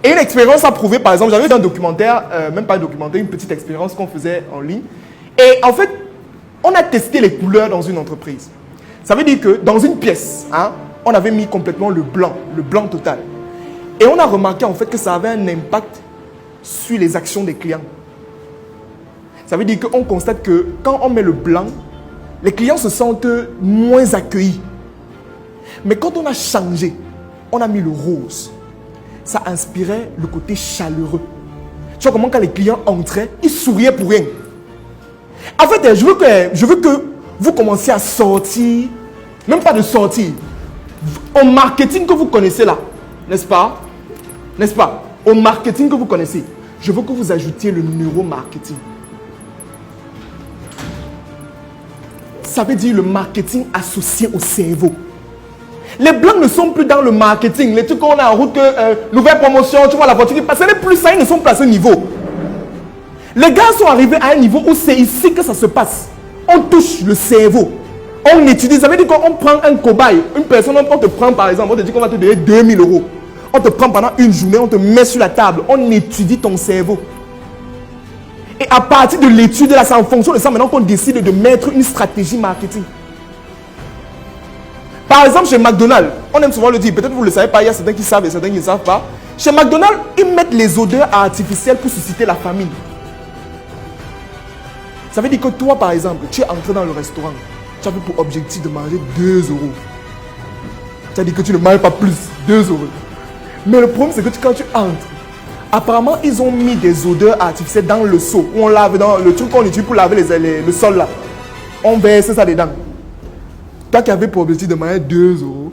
Et une expérience a prouvé, par exemple, j'avais vu un documentaire, même pas un documentaire, une petite expérience qu'on faisait en ligne. Et en fait, on a testé les couleurs dans une entreprise. Ça veut dire que dans une pièce, hein, on avait mis complètement le blanc total. Et on a remarqué en fait que ça avait un impact sur les actions des clients. Ça veut dire qu'on constate que quand on met le blanc, les clients se sentent moins accueillis. Mais quand on a changé, on a mis le rose, ça inspirait le côté chaleureux. Tu vois comment quand les clients entraient, ils souriaient pour rien. En fait, je veux que vous commenciez à sortir, même pas de sortir, au marketing que vous connaissez là, n'est-ce pas? N'est-ce pas? Au marketing que vous connaissez, je veux que vous ajoutiez le neuromarketing. Ça veut dire le marketing associé au cerveau. Les blancs ne sont plus dans le marketing. Les trucs qu'on a en route, nouvelle promotion, tu vois la voiture qui passe, ce n'est plus ça, ils ne sont pas à ce niveau. Les gars sont arrivés à un niveau où c'est ici que ça se passe. On touche le cerveau. On étudie. Ça veut dire qu'on prend un cobaye. Une personne, on te prend par exemple, on te dit qu'on va te donner 2000 €. On te prend pendant une journée, on te met sur la table. On étudie ton cerveau. Et à partir de l'étude, là, c'est en fonction de ça maintenant qu'on décide de mettre une stratégie marketing. Par exemple, chez McDonald's, on aime souvent le dire, peut-être vous ne le savez pas, il y a certains qui savent et certains qui ne savent pas. Chez McDonald's, ils mettent les odeurs artificielles pour susciter la famine. Ça veut dire que toi, par exemple, tu es entré dans le restaurant, tu avais pour objectif de manger 2 €. Ça veut dire que tu ne manges pas plus, 2 €. Mais le problème, c'est que quand tu entres, apparemment, ils ont mis des odeurs artificielles dans le seau, où on lave, dans le truc qu'on utilise pour laver le sol là. On verse ça dedans. Toi qui avais pour objectif de manger 2 €,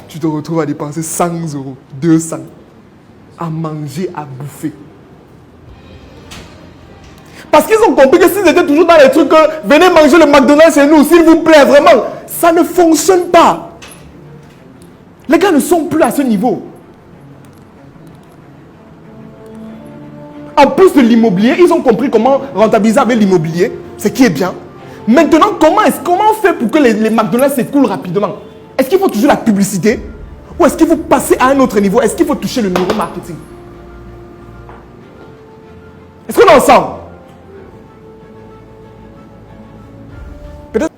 tu te retrouves à dépenser 100 €, 200 à manger, à bouffer. Parce qu'ils ont compris que s'ils étaient toujours dans les trucs, venez manger le McDonald's chez nous, s'il vous plaît, vraiment, ça ne fonctionne pas. Les gars ne sont plus à ce niveau. En plus de l'immobilier, ils ont compris comment rentabiliser avec l'immobilier, ce qui est bien. Maintenant, comment on fait pour que les McDonald's s'écoulent rapidement? Est-ce qu'il faut toujours la publicité? Ou est-ce qu'il faut passer à un autre niveau? Est-ce qu'il faut toucher le neuromarketing? Est-ce qu'on est ensemble?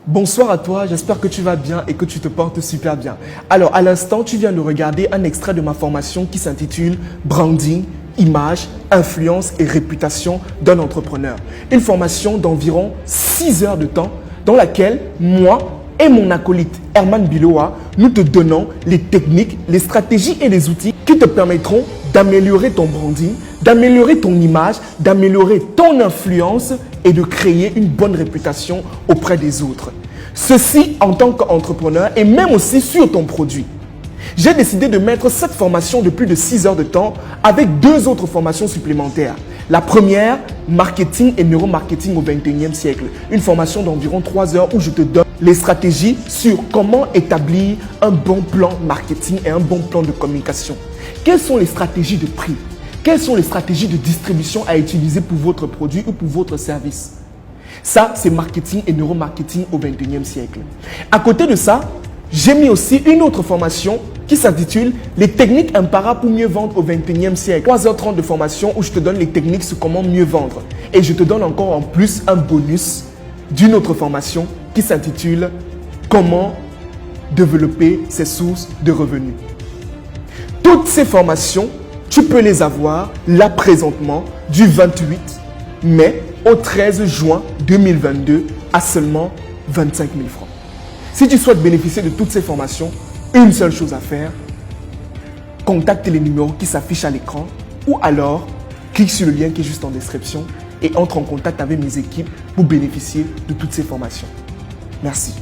Bonsoir à toi, j'espère que tu vas bien et que tu te portes super bien. Alors, à l'instant, tu viens de regarder un extrait de ma formation qui s'intitule Branding, image, influence et réputation d'un entrepreneur. Une formation d'environ 6 heures de temps dans laquelle moi et mon acolyte Herman Biloa, nous te donnons les techniques, les stratégies et les outils qui te permettront d'améliorer ton branding, d'améliorer ton image, d'améliorer ton influence et de créer une bonne réputation auprès des autres. Ceci en tant qu'entrepreneur et même aussi sur ton produit. J'ai décidé de mettre cette formation de plus de 6 heures de temps avec 2 autres formations supplémentaires. La première, marketing et neuromarketing au 21e siècle. Une formation d'environ 3 heures où je te donne les stratégies sur comment établir un bon plan marketing et un bon plan de communication. Quelles sont les stratégies de prix? Quelles sont les stratégies de distribution à utiliser pour votre produit ou pour votre service? Ça, c'est marketing et neuromarketing au 21e siècle. À côté de ça, j'ai mis aussi une autre formation qui s'intitule « Les techniques imparables pour mieux vendre au 21e siècle ». 3h30 de formation où je te donne les techniques sur comment mieux vendre. Et je te donne encore en plus un bonus d'une autre formation qui s'intitule « Comment développer ses sources de revenus ». Toutes ces formations, tu peux les avoir là présentement du 28 mai au 13 juin 2022 à seulement 25 000 francs. Si tu souhaites bénéficier de toutes ces formations, une seule chose à faire, contacte les numéros qui s'affichent à l'écran ou alors clique sur le lien qui est juste en description et entre en contact avec mes équipes pour bénéficier de toutes ces formations. Merci.